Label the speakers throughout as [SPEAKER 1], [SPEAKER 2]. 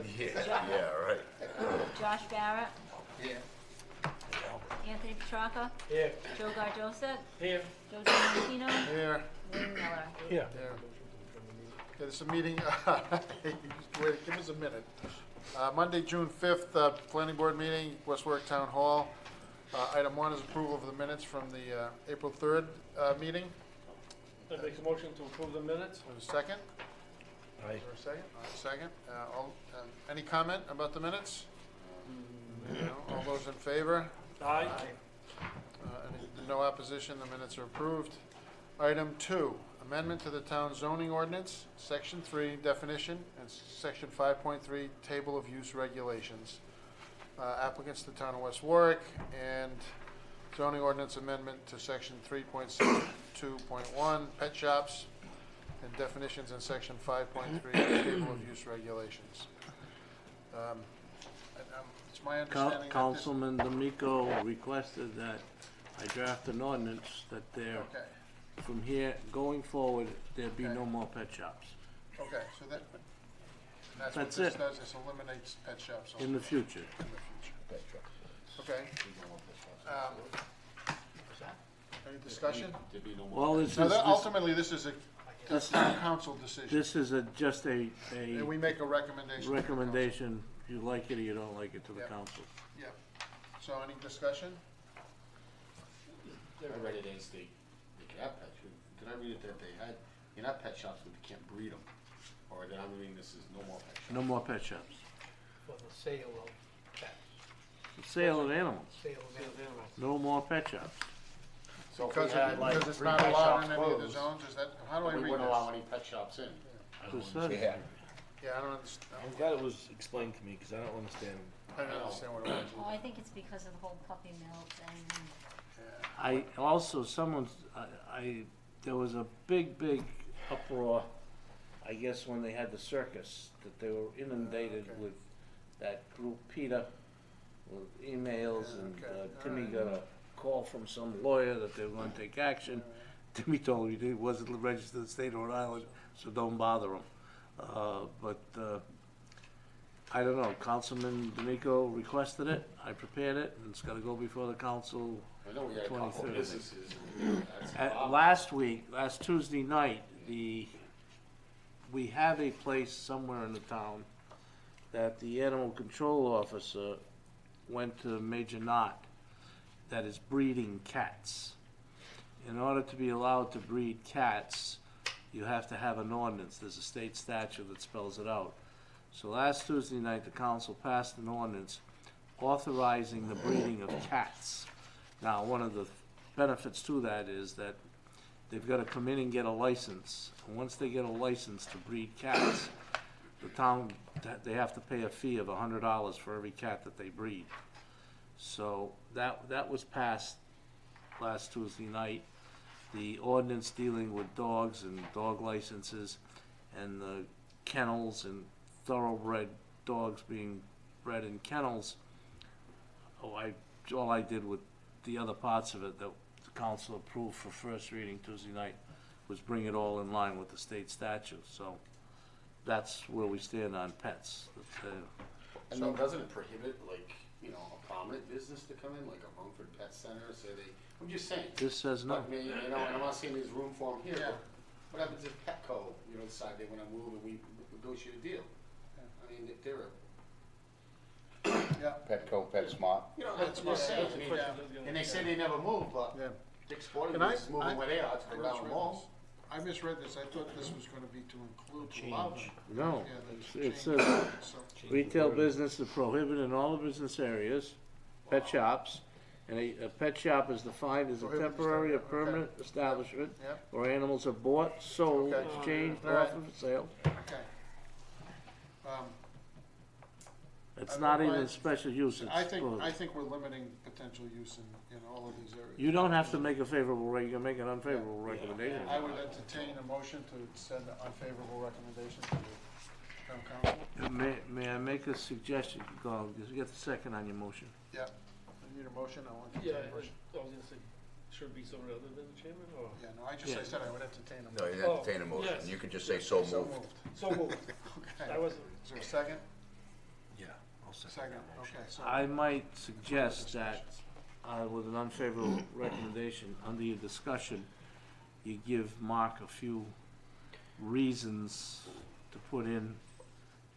[SPEAKER 1] Yeah, right.
[SPEAKER 2] Josh Barrett,
[SPEAKER 3] Yeah.
[SPEAKER 2] Anthony Petracca,
[SPEAKER 3] Here.
[SPEAKER 2] Joe Gardosa,
[SPEAKER 3] Here.
[SPEAKER 2] Joe Martino,
[SPEAKER 4] Here,
[SPEAKER 2] William Miller.
[SPEAKER 3] Here.
[SPEAKER 4] there. Okay, this is a meeting, wait, give us a minute. Monday, June 5th, Planning Board meeting, West Warwick Town Hall. Item 1 is approval of the minutes from the April 3rd meeting.
[SPEAKER 3] I make a motion to approve the minutes.
[SPEAKER 4] There's a second?
[SPEAKER 3] Aye.
[SPEAKER 4] Is there a second? All right, second. Any comment about the minutes? No. All those in favor?
[SPEAKER 3] Aye.
[SPEAKER 4] No opposition, the minutes are approved. Item 2, amendment to the town zoning ordinance, section 3, definition, and section 5.3, table of use regulations. Applicants, the town of West Warwick, and zoning ordinance amendment to section 3.62.1, pet shops, and definitions in section 5.3, table of use regulations. It's my understanding that this...
[SPEAKER 5] Councilman D'Amico requested that I draft an ordinance that there,
[SPEAKER 4] Okay,
[SPEAKER 5] from here going forward, there be
[SPEAKER 4] Okay.
[SPEAKER 5] no more pet shops
[SPEAKER 4] okay, so that's what
[SPEAKER 5] That's
[SPEAKER 4] this
[SPEAKER 5] it.
[SPEAKER 4] does, this eliminates pet shops
[SPEAKER 5] in the future.
[SPEAKER 4] in the future. Okay. Any discussion?
[SPEAKER 5] Well, this
[SPEAKER 4] No,
[SPEAKER 5] is,
[SPEAKER 4] ultimately, this is a town council decision,
[SPEAKER 5] this is just a
[SPEAKER 4] and we make a recommendation. to the council.
[SPEAKER 5] recommendation. You like it or you don't like it to the
[SPEAKER 4] Yeah.
[SPEAKER 5] council.
[SPEAKER 4] Yeah. So any discussion?
[SPEAKER 1] I read it as they can have pet shops. Did I read it that they had, you have pet shops, but you can't breed them? Or did I reading this as no more pet shops?
[SPEAKER 5] No more pet shops.
[SPEAKER 6] For the sale of pets,
[SPEAKER 5] The sale of animals.
[SPEAKER 6] sale of animals.
[SPEAKER 5] No more pet shops.
[SPEAKER 1] So if we
[SPEAKER 4] Because
[SPEAKER 1] had like
[SPEAKER 4] because it's
[SPEAKER 1] 3
[SPEAKER 4] not
[SPEAKER 1] pet
[SPEAKER 4] allowed
[SPEAKER 1] shops
[SPEAKER 4] in any of the
[SPEAKER 1] closed,
[SPEAKER 4] zones, is that, how do I
[SPEAKER 1] we
[SPEAKER 4] read
[SPEAKER 1] wouldn't allow
[SPEAKER 4] this?
[SPEAKER 1] any pet shops in.
[SPEAKER 5] This says-
[SPEAKER 4] Yeah, I don't understand,
[SPEAKER 7] I'm glad it was explained to me, because I don't understand.
[SPEAKER 4] I don't understand what it was.
[SPEAKER 2] Oh, I think it's because of the whole puppy mill thing.
[SPEAKER 4] Yeah.
[SPEAKER 5] I also, there was a big uproar, I guess, when they had the circus, that they were inundated
[SPEAKER 4] Okay.
[SPEAKER 5] with that group PETA, with emails,
[SPEAKER 4] Yeah,
[SPEAKER 5] and
[SPEAKER 4] okay.
[SPEAKER 5] Timmy
[SPEAKER 4] Alright.
[SPEAKER 5] got a call from some lawyer that they were gonna take action. Timmy told me he wasn't registered in the state of Rhode Island, so don't bother him. I don't know, Councilman D'Amico requested it, I prepared it, and it's gotta go before the council.
[SPEAKER 1] I know we had a couple
[SPEAKER 5] 23rd.
[SPEAKER 1] of businesses. That's a problem.
[SPEAKER 5] Last Tuesday night, we have a place somewhere in the town that the animal control officer went to Major Knott that is breeding cats. In order to be allowed to breed cats, you have to have an ordinance. There's a state statute that spells it out. So last Tuesday night, the council passed an ordinance authorizing the breeding of cats. Now, one of the benefits to that is that they've got to come in and get a license. And once they get a license to breed cats, the town, they have to pay a fee of $100 for every cat that they breed. So that was passed last Tuesday night. The ordinance dealing with dogs and dog licenses and the kennels and thoroughbred dogs being bred in kennels. All I did with the other parts of it that the council approved for first reading Tuesday night was bring it all in line with the state statute. So that's where we stand on pets.
[SPEAKER 1] And then doesn't it prohibit, like, you know, a prominent business to come in, like a Rumford Pet Center, say they, I'm just saying.
[SPEAKER 5] This says no.
[SPEAKER 1] But, you know, and I'm not saying there's room for them here,
[SPEAKER 4] Yeah.
[SPEAKER 1] but what happens if Petco, you know, decide they wanna move and we negotiate a deal? I mean, if they're
[SPEAKER 4] Yeah,
[SPEAKER 8] Petco, PetSmart.
[SPEAKER 1] you know, that's what I'm saying, I mean, and they say they never move, but
[SPEAKER 4] yeah.
[SPEAKER 1] Dick's Sporting
[SPEAKER 4] And I-
[SPEAKER 1] Goods is moving where they are, to
[SPEAKER 4] I
[SPEAKER 1] go down the
[SPEAKER 4] misread
[SPEAKER 1] mall.
[SPEAKER 4] this. I misread this, I thought this was gonna be to include, to allow them.
[SPEAKER 5] No,
[SPEAKER 4] Yeah,
[SPEAKER 5] it
[SPEAKER 4] change
[SPEAKER 5] says
[SPEAKER 4] it, so-
[SPEAKER 5] retail business is prohibited in all the business areas, pet shops, and a pet shop is defined as a
[SPEAKER 4] Prohibited
[SPEAKER 5] temporary or
[SPEAKER 4] establishment, okay.
[SPEAKER 5] permanent establishment
[SPEAKER 4] Yep,
[SPEAKER 5] where animals are bought, sold,
[SPEAKER 4] Okay.
[SPEAKER 5] exchanged,
[SPEAKER 4] All right.
[SPEAKER 5] offered for sale.
[SPEAKER 4] okay.
[SPEAKER 5] It's
[SPEAKER 4] I
[SPEAKER 5] not
[SPEAKER 4] don't
[SPEAKER 5] even
[SPEAKER 4] mind.
[SPEAKER 5] special use, it's
[SPEAKER 4] I think
[SPEAKER 5] prohibited.
[SPEAKER 4] we're limiting potential use in all of these areas.
[SPEAKER 5] You don't have to make a favorable you can make an unfavorable recommendation.
[SPEAKER 4] I would entertain a motion to send an unfavorable recommendation to the town council.
[SPEAKER 5] May I make a suggestion, Go, just get the second on your motion.
[SPEAKER 4] Yeah, I need a motion, I want to
[SPEAKER 3] Yeah,
[SPEAKER 4] entertain
[SPEAKER 3] I
[SPEAKER 4] a motion.
[SPEAKER 3] was gonna say, should it be someone other than the chairman, or?
[SPEAKER 4] Yeah, no, I just, I
[SPEAKER 5] Yeah.
[SPEAKER 4] said I would entertain a
[SPEAKER 8] No,
[SPEAKER 4] motion.
[SPEAKER 8] you entertain a motion,
[SPEAKER 3] yes.
[SPEAKER 8] you could just say so moved.
[SPEAKER 3] So moved.
[SPEAKER 4] Okay.
[SPEAKER 3] I wasn't,
[SPEAKER 4] Is there a second?
[SPEAKER 7] Yeah, I'll second
[SPEAKER 4] Second,
[SPEAKER 7] that motion.
[SPEAKER 4] okay, so.
[SPEAKER 5] I might suggest that, with an unfavorable recommendation, under your discussion, you give Mark a few reasons to put in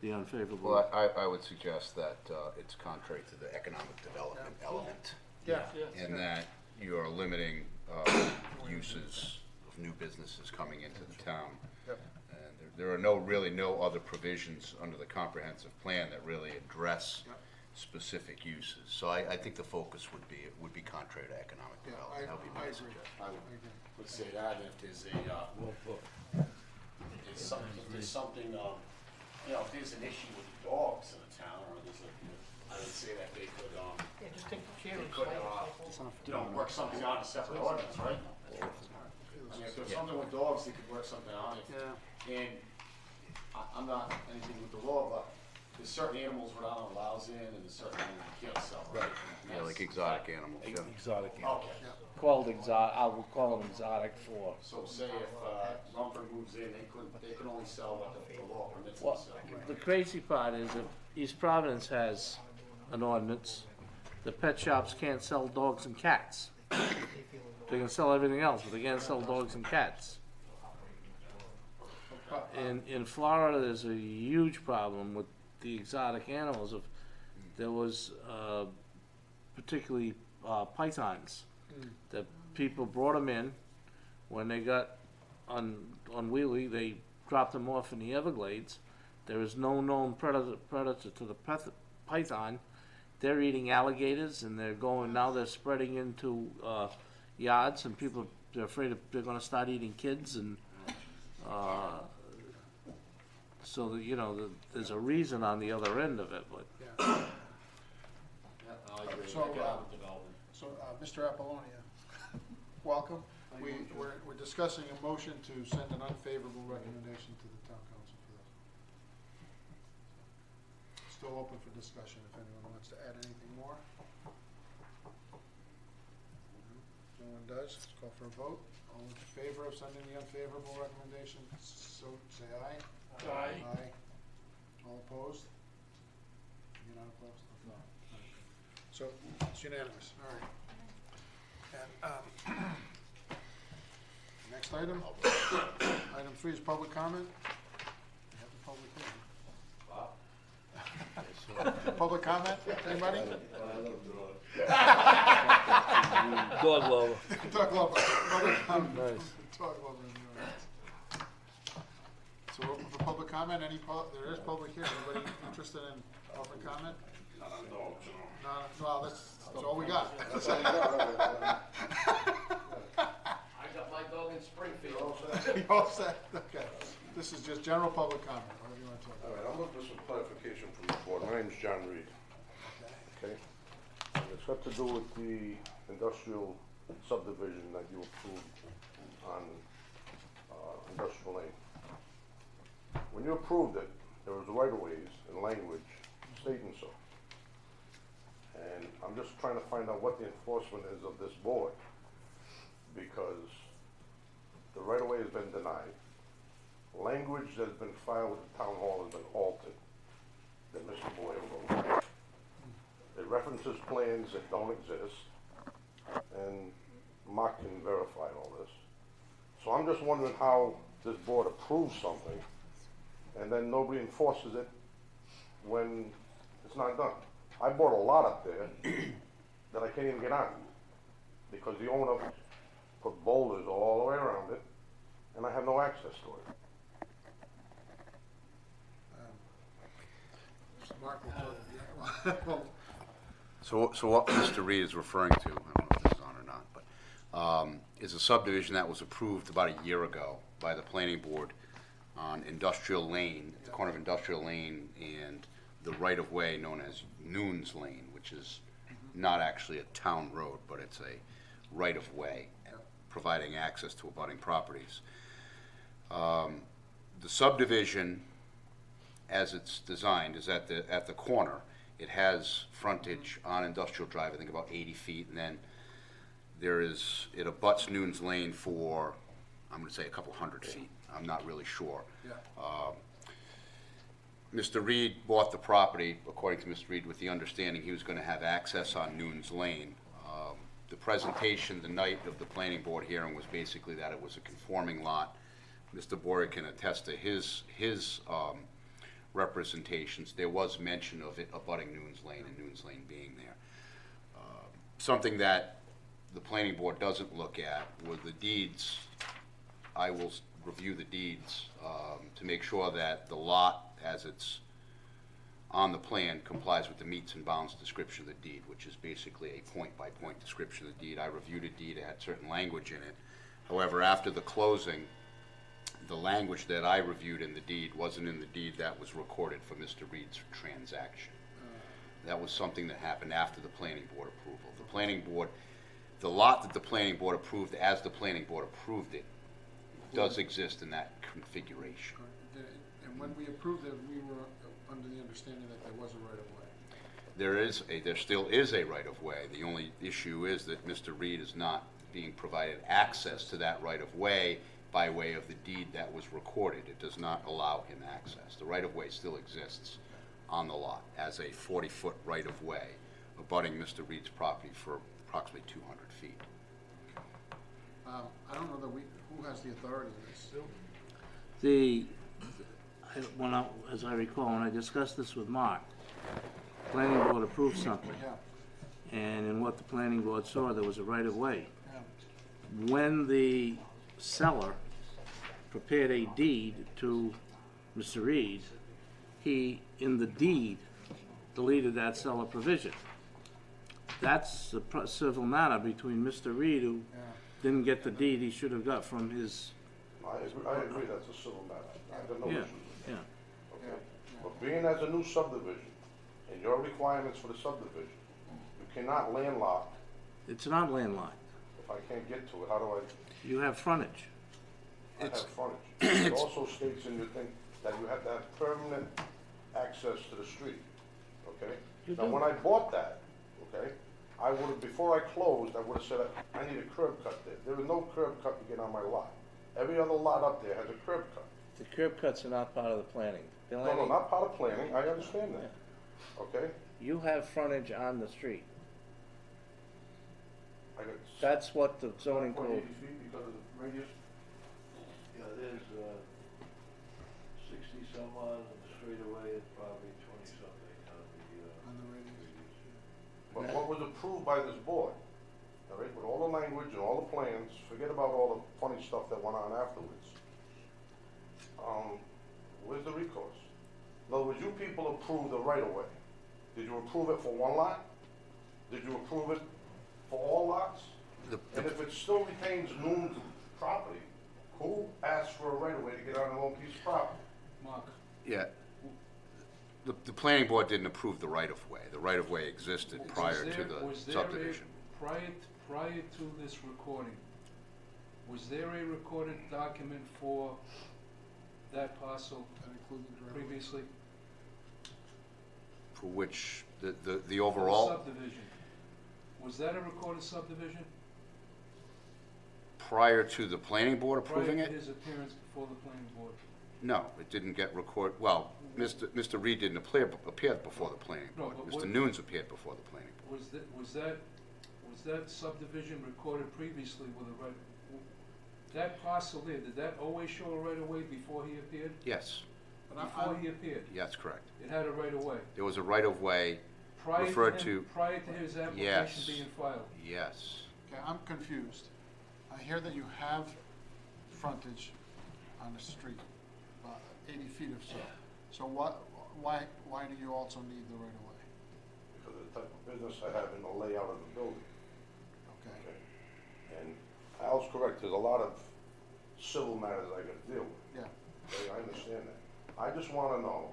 [SPEAKER 5] the unfavorable.
[SPEAKER 1] Well, I would suggest that it's contrary to the economic development element,
[SPEAKER 4] Yeah,
[SPEAKER 3] Yeah.
[SPEAKER 1] in that you are limiting uses of new businesses coming into the town.
[SPEAKER 4] Yep.
[SPEAKER 1] And there are really no other provisions under the comprehensive plan that really address
[SPEAKER 4] Yep.
[SPEAKER 1] specific uses. So I think the focus would be contrary to economic
[SPEAKER 4] yeah,
[SPEAKER 1] development. That would be my
[SPEAKER 4] I agree.
[SPEAKER 1] suggestion.
[SPEAKER 4] I agree.
[SPEAKER 1] Would say that, and if there's a,
[SPEAKER 7] Well put.
[SPEAKER 1] if there's something, if there's an issue with dogs in the town, or I would say that they could,
[SPEAKER 6] Yeah, just take the chair and
[SPEAKER 1] could,
[SPEAKER 6] slide it.
[SPEAKER 1] work something out in a separate ordinance, right? I mean, if there's something with dogs, they could work something out.
[SPEAKER 4] Yeah,
[SPEAKER 1] And I'm not anything with the law, but there's certain animals Rhode Island allows in, and there's certain animals you can't sell, right?
[SPEAKER 8] Yeah, like exotic animals, yeah.
[SPEAKER 7] Exotic animals.
[SPEAKER 1] Okay,
[SPEAKER 5] Called exotic, I will call them exotic for.
[SPEAKER 1] so say if Rumford moves in, they can only sell what the law permits them
[SPEAKER 5] Well,
[SPEAKER 1] to sell.
[SPEAKER 5] the crazy part is that East Providence has an ordinance, the pet shops can't sell dogs and cats. They can sell everything else, but they can't sell dogs and cats. In Florida, there's a huge problem with the exotic animals. There was particularly pythons, that people brought them in. When they got unwieldy, they dropped them off in the Everglades. There is no known predator to the python. They're eating alligators, and they're spreading into yards, and people, they're afraid they're gonna start eating kids, and so that, there's a reason on the other end of it, but
[SPEAKER 4] yeah.
[SPEAKER 1] Yeah, I agree.
[SPEAKER 4] So,
[SPEAKER 1] Economic development.
[SPEAKER 4] So, Mr. Apollonia, welcome. We're discussing a motion to send an unfavorable recommendation to the town council for this. Still open for discussion if anyone wants to add anything more. No one does, let's call for a vote. All in favor of sending the unfavorable recommendation, so say aye.
[SPEAKER 3] Aye.
[SPEAKER 4] Aye. All opposed? You're not opposed? No. So, it's unanimous, all right. And, next item, item 3 is public comment. We have the public hearing. Public comment, anybody?
[SPEAKER 7] Dog lover.
[SPEAKER 4] Dog lover, public comment.
[SPEAKER 5] Nice.
[SPEAKER 4] Dog lover in the audience. So we're open for public comment, there is public here, anybody interested in public comment? No, well, that's all we got.
[SPEAKER 6] I got my dog in Springfield.
[SPEAKER 4] You all set? Okay. This is just general public comment, whatever you want to talk
[SPEAKER 9] All
[SPEAKER 4] about.
[SPEAKER 9] right, I'm looking for some clarification from the board. My name's John Reed, okay? And it's got to do with the industrial subdivision that you approved on Industrial Lane. When you approved it, there was right-of-ways and language stating so. And I'm just trying to find out what the enforcement is of this board, because the right-of-way has been denied. Language that has been filed with the town hall has been altered, that Mr. Boyle wrote. It references plans that don't exist, and Mark can verify all this. So I'm just wondering how this board approves something, and then nobody enforces it when it's not done. I bought a lot up there that I can't even get on, because the owner put boulders all the way around it, and I have no access to it.
[SPEAKER 4] Mark will talk, yeah, well,
[SPEAKER 8] So what Mr. Reed is referring to, I don't know if this is on or not, but, is a subdivision that was approved about a year ago by the planning board on Industrial Lane, at the corner of Industrial Lane and the right-of-way known as Noon's Lane, which is not actually a town road, but it's a right-of-way providing access to abutting properties. The subdivision, as it's designed, is at the corner. It has frontage on Industrial Drive, I think about 80 feet, and then it abuts Noon's Lane for, I'm gonna say a couple hundred feet. I'm not really sure.
[SPEAKER 4] yeah.
[SPEAKER 8] Mr. Reed bought the property, according to Mr. Reed, with the understanding he was gonna have access on Noon's Lane. The presentation the night of the planning board hearing was basically that it was a conforming lot. Mr. Boyer can attest to his representations. There was mention of it abutting Noon's Lane and Noon's Lane being there. Something that the planning board doesn't look at were the deeds. I will review the deeds to make sure that the lot, as it's on the plan, complies with the meets and bounds description of the deed, which is basically a point-by-point description of the deed. I reviewed a deed, it had certain language in it. However, after the closing, the language that I reviewed in the deed wasn't in the deed that was recorded for Mr. Reed's transaction. That was something that happened after the planning board approval. The planning board, the lot that the planning board approved as the planning board approved it does exist in that configuration.
[SPEAKER 4] And when we approved it, we were under the understanding that there was a right-of-way.
[SPEAKER 8] There still is a right-of-way. The only issue is that Mr. Reed is not being provided access to that right-of-way by way of the deed that was recorded. It does not allow him access. The right-of-way still exists on the lot as a 40-foot right-of-way abutting Mr. Reed's property for approximately 200 feet.
[SPEAKER 4] I don't know that who has the authority in this?
[SPEAKER 5] As I recall, when I discussed this with Mark, planning board approved something.
[SPEAKER 4] Yeah.
[SPEAKER 5] And in what the planning board saw, there was a right of way.
[SPEAKER 4] Yeah.
[SPEAKER 5] When the seller prepared a deed to Mr. Reed, he, in the deed, deleted that seller provision. That's a civil matter between Mr. Reed, who didn't get the deed he should have got from his.
[SPEAKER 9] I agree, that's a civil matter. I got no
[SPEAKER 5] Yeah,
[SPEAKER 9] issues with
[SPEAKER 5] yeah.
[SPEAKER 9] that. Okay? But being as a new subdivision, and your requirements for the subdivision, you cannot landlock
[SPEAKER 5] It's not landlocked.
[SPEAKER 9] if I can't get to it. How do I?
[SPEAKER 5] You have frontage.
[SPEAKER 9] I have frontage. It also states in your thing that you have to have permanent access to the street, okay?
[SPEAKER 5] You
[SPEAKER 9] Now,
[SPEAKER 5] do.
[SPEAKER 9] when I bought that, okay, I would have, before I closed, I would have said, I need a curb cut there. There is no curb cut to get on my lot. Every other lot up there has a curb cut.
[SPEAKER 5] The curb cuts are not part of the planning.
[SPEAKER 9] No, not part of planning, I understand that, okay?
[SPEAKER 5] You have frontage on the street.
[SPEAKER 9] I got
[SPEAKER 5] That's what the zoning
[SPEAKER 9] 180
[SPEAKER 5] code.
[SPEAKER 9] feet because of the radius.
[SPEAKER 6] Yeah, there's 60 some odd, and straight away it's probably 20 something on
[SPEAKER 4] On the radius.
[SPEAKER 9] But what was approved by this board, all right, with all the language and all the plans, forget about all the funny stuff that went on afterwards. Where's the recourse? In other words, you people approved the right-of-way. Did you approve it for one lot? Did you approve it for all lots? And if it still retains Noon's property, who asked for a right-of-way to get on their own piece of property?
[SPEAKER 4] Mark.
[SPEAKER 8] Yeah. The planning board didn't approve the right-of-way. The right-of-way existed prior to the subdivision.
[SPEAKER 10] Prior to this recording, was there a recorded document for that parcel
[SPEAKER 4] That included the driveway.
[SPEAKER 10] previously?
[SPEAKER 8] For which, the
[SPEAKER 10] For the
[SPEAKER 8] overall,
[SPEAKER 10] subdivision. Was that a recorded subdivision?
[SPEAKER 8] prior to the planning board approving
[SPEAKER 10] Prior to
[SPEAKER 8] it?
[SPEAKER 10] his appearance before the planning board?
[SPEAKER 8] No, it didn't get well, Mr. Reed didn't appear before the planning
[SPEAKER 10] No,
[SPEAKER 8] board.
[SPEAKER 10] but
[SPEAKER 8] Mr.
[SPEAKER 10] what-
[SPEAKER 8] Nunes appeared before the planning board.
[SPEAKER 10] Was that subdivision recorded previously with a right? That parcel there, did that always show a right of way before he appeared?
[SPEAKER 8] Yes,
[SPEAKER 10] Before he appeared,
[SPEAKER 8] that's correct.
[SPEAKER 10] it had a right of way.
[SPEAKER 8] There was a right-of-way,
[SPEAKER 10] Prior
[SPEAKER 8] Referred
[SPEAKER 10] to him,
[SPEAKER 8] to-
[SPEAKER 10] prior to his application
[SPEAKER 8] Yes.
[SPEAKER 10] being filed.
[SPEAKER 8] yes.
[SPEAKER 4] Okay, I'm confused. I hear that you have frontage on the street, about 80 feet or so. So why do you also need the right of way?
[SPEAKER 9] Because of the type of business I have in the layout of the building.
[SPEAKER 4] Okay.
[SPEAKER 9] Okay. And Al's correct, there's a lot of civil matters I gotta deal with.
[SPEAKER 4] Yeah.
[SPEAKER 9] Okay, I understand that. I just wanna know,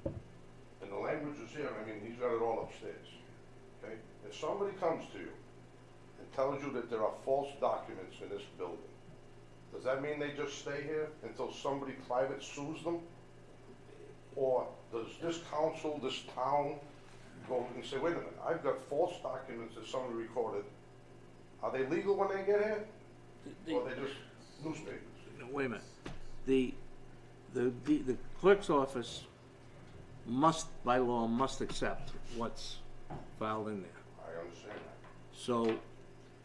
[SPEAKER 9] and the language is here, I mean, he's got it all upstairs. Okay? If somebody comes to you and tells you that there are false documents in this building, does that mean they just stay here until somebody private sues them? Or does this council, this town, go and say, wait a minute, I've got false documents that somebody recorded. Are they legal when they get here? Or are they just newspapers?
[SPEAKER 5] Wait a minute. The clerk's office by law, must accept what's filed in there.
[SPEAKER 9] I understand that.
[SPEAKER 5] So,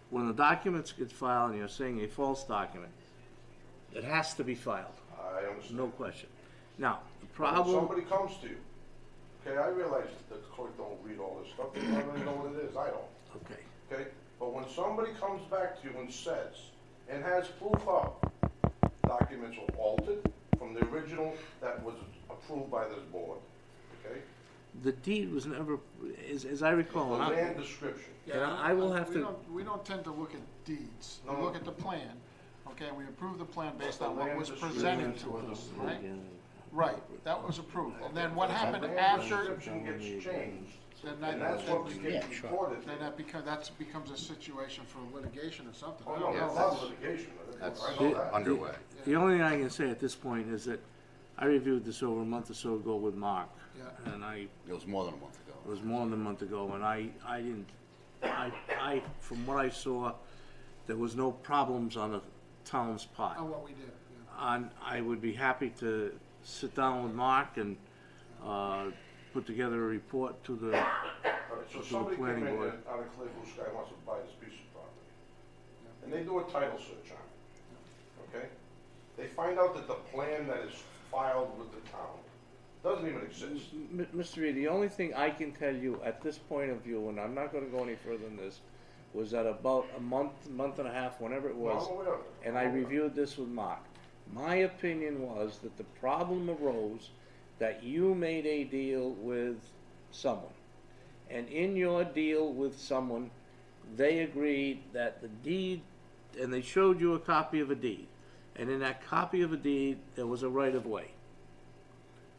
[SPEAKER 5] when the documents get filed and you're saying a false document, it has to be filed,
[SPEAKER 9] I understand.
[SPEAKER 5] no question. Now, the
[SPEAKER 9] When
[SPEAKER 5] problem,
[SPEAKER 9] somebody comes to you, okay, I realize that the clerk don't read all this stuff, you don't really know what it is, I don't,
[SPEAKER 5] okay,
[SPEAKER 9] okay? But when somebody comes back to you and says, and has proof of, documents were altered from the original that was approved by this board, okay?
[SPEAKER 5] the deed was never, as I recall,
[SPEAKER 9] The
[SPEAKER 5] and I-
[SPEAKER 9] land description.
[SPEAKER 5] and I will have
[SPEAKER 4] We
[SPEAKER 5] to,
[SPEAKER 4] don't, we don't tend to look at deeds. We
[SPEAKER 9] No.
[SPEAKER 4] look at the plan, okay, we approve the plan based
[SPEAKER 9] The
[SPEAKER 4] on what
[SPEAKER 9] land
[SPEAKER 4] was
[SPEAKER 9] description
[SPEAKER 4] presented to
[SPEAKER 9] was
[SPEAKER 4] us,
[SPEAKER 9] approved.
[SPEAKER 4] right? Right, that was approved. And then what
[SPEAKER 9] The
[SPEAKER 4] happened
[SPEAKER 9] land
[SPEAKER 4] after,
[SPEAKER 9] description gets changed,
[SPEAKER 4] then
[SPEAKER 9] and that's what gets
[SPEAKER 5] Yeah, sure.
[SPEAKER 9] recorded.
[SPEAKER 4] then that becomes a situation for litigation or something.
[SPEAKER 9] Oh,
[SPEAKER 4] I
[SPEAKER 9] no,
[SPEAKER 4] don't know.
[SPEAKER 9] there's a lot of litigation,
[SPEAKER 8] That's
[SPEAKER 9] I know that.
[SPEAKER 8] underway.
[SPEAKER 5] the only thing I can say at this point is that I reviewed this over a month or so ago with Mark,
[SPEAKER 4] Yeah.
[SPEAKER 5] and
[SPEAKER 8] It was more than a month ago.
[SPEAKER 5] it was more than a month ago, and I didn't, from what I saw, there was no problems on the town's part.
[SPEAKER 4] On what we did, yeah.
[SPEAKER 5] And I would be happy to sit down with Mark and, put together a report to the,
[SPEAKER 9] All right, so
[SPEAKER 5] the
[SPEAKER 9] somebody came
[SPEAKER 5] planning
[SPEAKER 9] in
[SPEAKER 5] board.
[SPEAKER 9] out of Clear Blue Sky wants to buy this piece of property. And they do a title search on it, okay? They find out that the plan that is filed with the town doesn't even exist.
[SPEAKER 5] Mr. Reed, the only thing I can tell you at this point of view, and I'm not gonna go any further than this, was that about a month and a half, whenever it was,
[SPEAKER 9] No, whatever.
[SPEAKER 5] and I reviewed this with Mark. My opinion was that the problem arose that you made a deal with someone. And in your deal with someone, they agreed that the deed, and they showed you a copy of a deed. And in that copy of a deed, there was a right of way.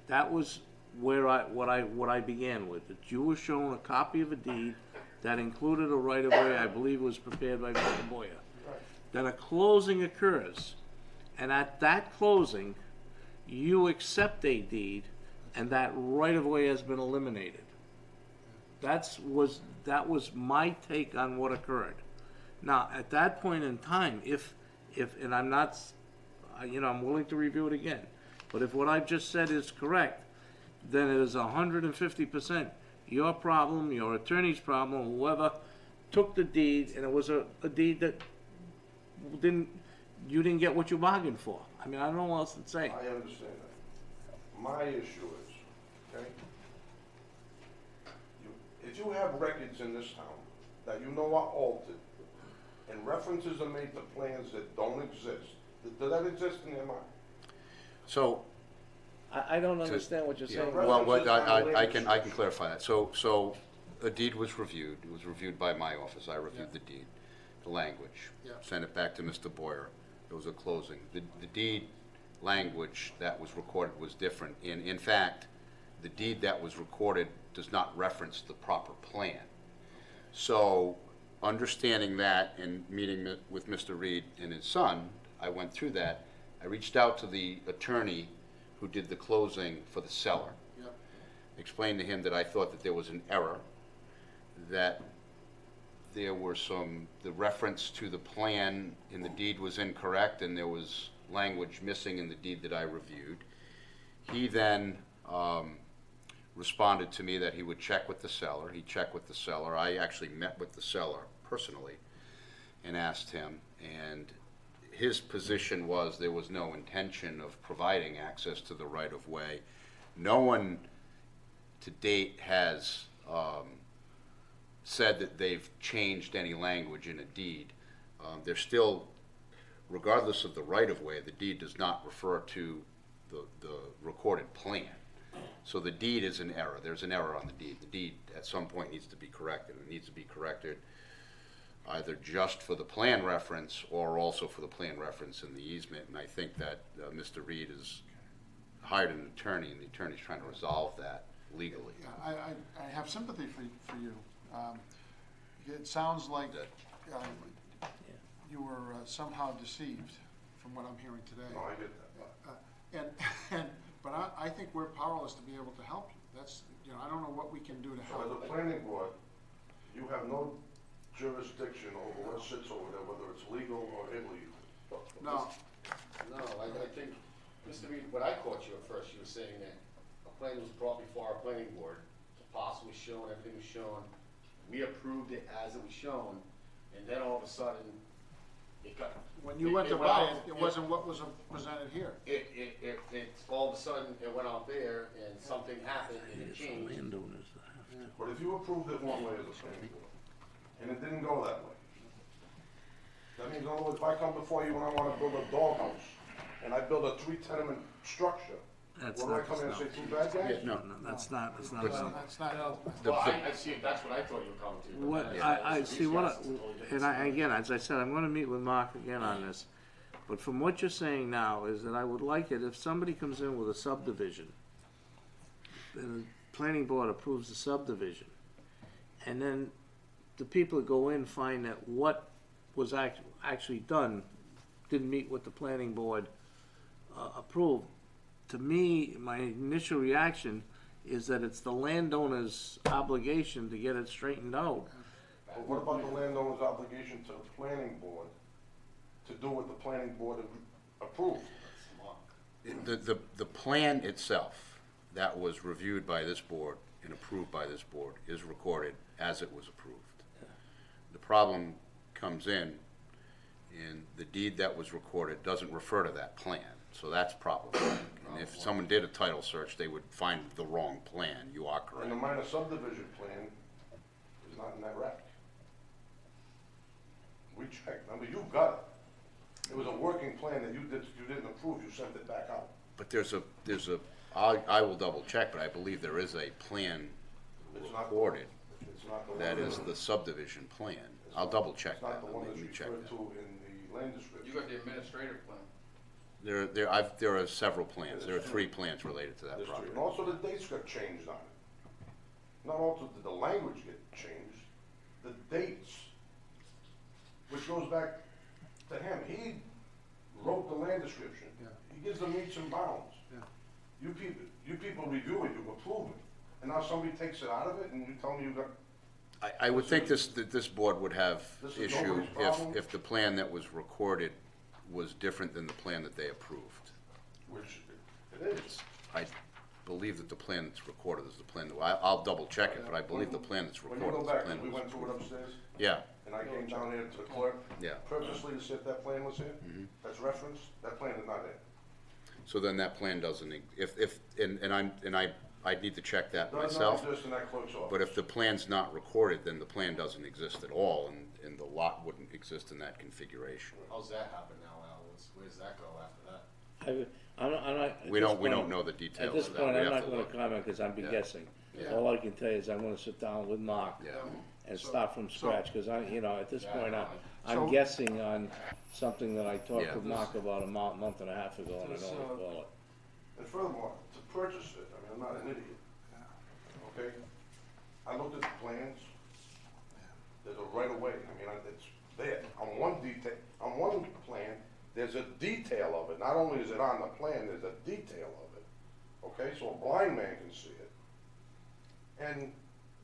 [SPEAKER 5] That was where what I began with, that you were shown a copy of a deed that included a right of way, I believe was prepared by Mr. Boyer.
[SPEAKER 9] Right.
[SPEAKER 5] Then a closing occurs, and at that closing, you accept a deed, and that right of way has been eliminated. That was my take on what occurred. Now, at that point in time, if, and I'm not, I'm willing to review it again, but if what I've just said is correct, then it is 150% your problem, your attorney's problem, whoever took the deed, and it was a deed that you didn't get what you bargained for. I mean, I don't know what else to say.
[SPEAKER 9] I understand that. My issue is, okay? If you have records in this town that you know are altered, and references are made to plans that don't exist, does that exist in your mind?
[SPEAKER 8] So,
[SPEAKER 5] I don't understand what you're
[SPEAKER 8] yeah,
[SPEAKER 5] saying.
[SPEAKER 8] well,
[SPEAKER 9] References on
[SPEAKER 8] I
[SPEAKER 9] land
[SPEAKER 8] can
[SPEAKER 9] description.
[SPEAKER 8] clarify that. So a deed was reviewed. It was reviewed by my office. I reviewed the deed, the language.
[SPEAKER 4] Yeah.
[SPEAKER 8] Sent it back to Mr. Boyer. There was a closing. The deed language that was recorded was different. In fact, the deed that was recorded does not reference the proper plan. So, understanding that and meeting with Mr. Reed and his son, I went through that. I reached out to the attorney who did the closing for the seller.
[SPEAKER 4] Yep.
[SPEAKER 8] Explained to him that I thought that there was an error, that there were the reference to the plan in the deed was incorrect, and there was language missing in the deed that I reviewed. He then responded to me that he would check with the seller. He checked with the seller. I actually met with the seller personally and asked him, and his position was there was no intention of providing access to the right-of-way. No one to date has said that they've changed any language in a deed. There's still, regardless of the right-of-way, the deed does not refer to the recorded plan. So the deed is an error. There's an error on the deed. The deed at some point needs to be corrected. It needs to be corrected either just for the plan reference or also for the plan reference in the easement. And I think that Mr. Reed has hired an attorney, and the attorney's trying to resolve that legally.
[SPEAKER 4] Yeah, I have sympathy for you. It sounds like you were somehow deceived from what I'm hearing today.
[SPEAKER 9] No, I get that.
[SPEAKER 4] But I think we're powerless to be able to help you. That's, I don't know what we can do to
[SPEAKER 9] So as a
[SPEAKER 4] help.
[SPEAKER 9] planning board, you have no jurisdiction over what sits over there, whether it's legal or illegal.
[SPEAKER 4] No,
[SPEAKER 1] No, I think, Mr. Reed, what I caught you at first, you were saying that a plan was brought before our planning board, the parcel was shown, everything was shown, we approved it as it was shown, and then all of a sudden, it got.
[SPEAKER 4] When you went to
[SPEAKER 1] went
[SPEAKER 4] buy
[SPEAKER 1] out-
[SPEAKER 4] it, it wasn't what was presented here.
[SPEAKER 1] It's all of a sudden, it went out there, and something happened, and it
[SPEAKER 5] It's the
[SPEAKER 1] changed.
[SPEAKER 5] landowners that have to.
[SPEAKER 9] But if you approved it one way as a planning board, and it didn't go that way, that means, in other words, if I come before you and I wanna build a doghouse, and I build a 3 tenement structure,
[SPEAKER 5] That's
[SPEAKER 9] what do I
[SPEAKER 5] not,
[SPEAKER 9] come in and say, two bad guys?
[SPEAKER 5] no, that's not, that's not.
[SPEAKER 4] Well, that's not,
[SPEAKER 1] Well, I see, that's what I thought you were coming to. but
[SPEAKER 5] What,
[SPEAKER 1] then
[SPEAKER 5] I
[SPEAKER 1] it's
[SPEAKER 5] see what,
[SPEAKER 1] it's a totally different
[SPEAKER 5] and I,
[SPEAKER 1] scenario.
[SPEAKER 5] again, as I said, I'm gonna meet with Mark again on this. But from what you're saying now is that I would like it if somebody comes in with a subdivision, then the planning board approves the subdivision, and then the people that go in find that what was actually done didn't meet what the planning board, approved. To me, my initial reaction is that it's the landowner's obligation to get it straightened out.
[SPEAKER 9] But what about the landowner's obligation to the planning board to do what the planning board approved?
[SPEAKER 8] The plan itself that was reviewed by this board and approved by this board is recorded as it was approved. The problem comes in the deed that was recorded doesn't refer to that plan, so that's problematic. And if someone did a title search, they would find the wrong plan. You are
[SPEAKER 9] And the
[SPEAKER 8] correct.
[SPEAKER 9] minor subdivision plan is not in that rec. We checked, I mean, you got it. It was a working plan that you didn't approve, you sent it back out.
[SPEAKER 8] But I will double check, but I believe there is a plan
[SPEAKER 9] It's not-
[SPEAKER 8] recorded
[SPEAKER 9] It's not the one.
[SPEAKER 8] that is the subdivision plan. I'll double check
[SPEAKER 9] It's
[SPEAKER 8] that.
[SPEAKER 9] not the one
[SPEAKER 8] Let
[SPEAKER 9] that's
[SPEAKER 8] me check
[SPEAKER 9] referred
[SPEAKER 8] that.
[SPEAKER 9] to in the land description.
[SPEAKER 6] You got the administrative plan.
[SPEAKER 8] There are several plans. There are 3 plans related to that
[SPEAKER 9] That's true.
[SPEAKER 8] property.
[SPEAKER 9] And also the dates got changed on it. Not also did the language get changed, the dates, which goes back to him. He wrote the land description.
[SPEAKER 4] Yeah.
[SPEAKER 9] He gives the meets and bounds.
[SPEAKER 4] Yeah.
[SPEAKER 9] You people review it, you approve it, and now somebody takes it out of it and you tell me you got,
[SPEAKER 8] I would think that this board would have
[SPEAKER 9] This is
[SPEAKER 8] issue
[SPEAKER 9] nobody's problem.
[SPEAKER 8] if the plan that was recorded was different than the plan that they approved.
[SPEAKER 9] which it is.
[SPEAKER 8] I believe that the plan that's recorded is the plan that, I'll double check it, but I believe the plan that's
[SPEAKER 9] When
[SPEAKER 8] recorded
[SPEAKER 9] you
[SPEAKER 8] is
[SPEAKER 9] go
[SPEAKER 8] the
[SPEAKER 9] back,
[SPEAKER 8] plan that
[SPEAKER 9] we
[SPEAKER 8] was
[SPEAKER 9] went through it
[SPEAKER 8] approved.
[SPEAKER 9] upstairs,
[SPEAKER 8] Yeah,
[SPEAKER 9] and I came down here to the clerk
[SPEAKER 8] yeah.
[SPEAKER 9] purposely to see if that plan was here.
[SPEAKER 8] Mm-hmm.
[SPEAKER 9] That's referenced, that plan is not there.
[SPEAKER 8] So then that plan doesn't, I'd need to check that
[SPEAKER 9] Does not
[SPEAKER 8] myself.
[SPEAKER 9] exist in that clerk's office.
[SPEAKER 8] But if the plan's not recorded, then the plan doesn't exist at all, and the lot wouldn't exist in that configuration.
[SPEAKER 1] How's that happen now, Al? Where's that go after that?
[SPEAKER 5] I'm not. at
[SPEAKER 8] We
[SPEAKER 5] this
[SPEAKER 8] don't
[SPEAKER 5] point-
[SPEAKER 8] know the
[SPEAKER 5] At
[SPEAKER 8] details
[SPEAKER 5] this
[SPEAKER 8] of that.
[SPEAKER 5] point,
[SPEAKER 8] We
[SPEAKER 5] I'm
[SPEAKER 8] have
[SPEAKER 5] not
[SPEAKER 8] to
[SPEAKER 5] gonna
[SPEAKER 8] look.
[SPEAKER 5] comment, cause I'm be
[SPEAKER 8] Yeah.
[SPEAKER 5] guessing.
[SPEAKER 8] Yeah.
[SPEAKER 5] All I can tell you is I'm gonna sit down with Mark
[SPEAKER 8] Yeah.
[SPEAKER 5] and start from scratch, cause at this
[SPEAKER 1] Yeah,
[SPEAKER 5] point,
[SPEAKER 1] I-
[SPEAKER 5] I'm
[SPEAKER 4] So-
[SPEAKER 5] guessing on something that I talked
[SPEAKER 8] Yeah.
[SPEAKER 5] to Mark about a month and a half ago, and I
[SPEAKER 10] Does,
[SPEAKER 5] don't recall it.
[SPEAKER 9] And furthermore, to purchase it, I mean, I'm not an idiot, okay? I looked at the plans, there's a right of way, I mean, it's there, on one plan, there's a detail of it, not only is it on the plan, there's a detail of it, okay, so a blind man can see it. And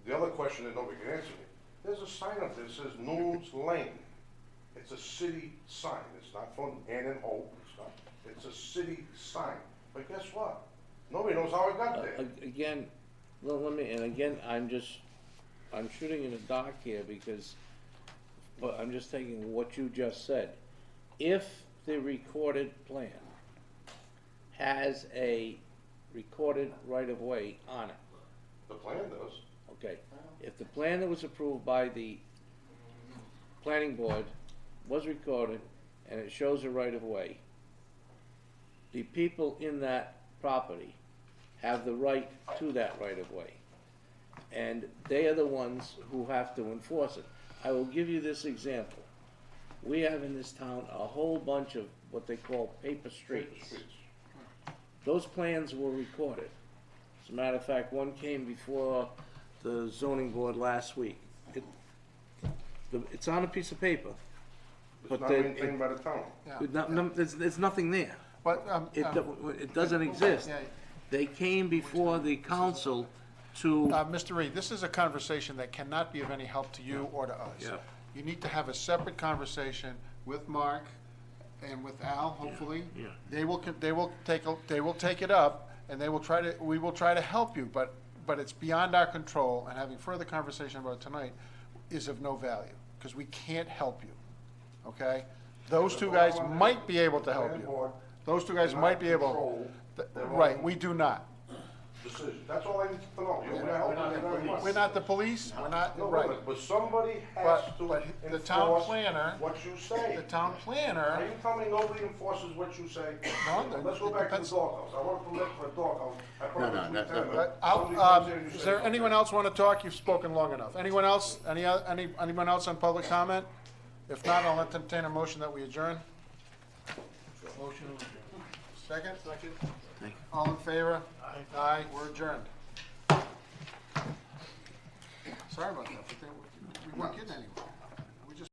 [SPEAKER 9] the other question that nobody can answer me, there's a sign up there that says Noon's Lane. It's a city sign, it's not from Ann and Hope, it's a city sign, but guess what? Nobody knows how it got there.
[SPEAKER 5] Again, I'm shooting in the dark here because, but I'm just taking what you just said. If the recorded plan has a recorded right-of-way on it,
[SPEAKER 9] The plan does.
[SPEAKER 5] okay, if the plan that was approved by the planning board was recorded and it shows a right-of-way, the people in that property have the right to that right-of-way. And they are the ones who have to enforce it. I will give you this example. We have in this town a whole bunch of what they call paper streets. Those plans were recorded. As a matter of fact, one came before the zoning board last week. It's on a piece of paper.
[SPEAKER 9] It's
[SPEAKER 5] But
[SPEAKER 9] not
[SPEAKER 5] they-
[SPEAKER 9] maintained by the town.
[SPEAKER 5] There's nothing there.
[SPEAKER 4] but,
[SPEAKER 5] It doesn't exist.
[SPEAKER 4] yeah.
[SPEAKER 5] They came before the council to,
[SPEAKER 4] Mr. Reed, this is a conversation that cannot be of any help to you or to us.
[SPEAKER 5] Yeah.
[SPEAKER 4] You need to have a separate conversation with Mark and with Al, hopefully.
[SPEAKER 5] Yeah.
[SPEAKER 4] They will take it up and we will try to help you, but it's beyond our control, and having further conversation about it tonight is of no value, because we can't help you, okay? Those two guys might be able to help you. Those two guys might be able, right, we do not.
[SPEAKER 9] Decision, that's all I need to know. You're not helping me very much.
[SPEAKER 4] We're not the police, we're not,
[SPEAKER 9] No,
[SPEAKER 4] right.
[SPEAKER 9] but somebody has
[SPEAKER 4] But,
[SPEAKER 9] to
[SPEAKER 4] but the town
[SPEAKER 9] enforce
[SPEAKER 4] planner,
[SPEAKER 9] what you say.
[SPEAKER 4] the town
[SPEAKER 9] Are
[SPEAKER 4] planner,
[SPEAKER 9] you telling me nobody enforces what you say?
[SPEAKER 4] No,
[SPEAKER 9] Let's go
[SPEAKER 4] it
[SPEAKER 9] back to the
[SPEAKER 4] depends.
[SPEAKER 9] doghouse. I want to permit for a doghouse. I
[SPEAKER 8] No,
[SPEAKER 9] promise
[SPEAKER 8] no,
[SPEAKER 9] you
[SPEAKER 8] no,
[SPEAKER 9] 10
[SPEAKER 8] no.
[SPEAKER 9] minutes.
[SPEAKER 4] I'll,
[SPEAKER 9] Somebody comes in and you
[SPEAKER 4] is
[SPEAKER 9] say
[SPEAKER 4] there
[SPEAKER 9] something.
[SPEAKER 4] anyone else want to talk? You've spoken long enough. Anyone else, anyone else on public comment? If not, I'll entertain a motion that we adjourn.
[SPEAKER 10] Motion to adjourn.
[SPEAKER 4] Second?
[SPEAKER 5] Thank you.
[SPEAKER 4] All in favor? Aye, we're adjourned. Sorry about that, but we weren't getting anywhere.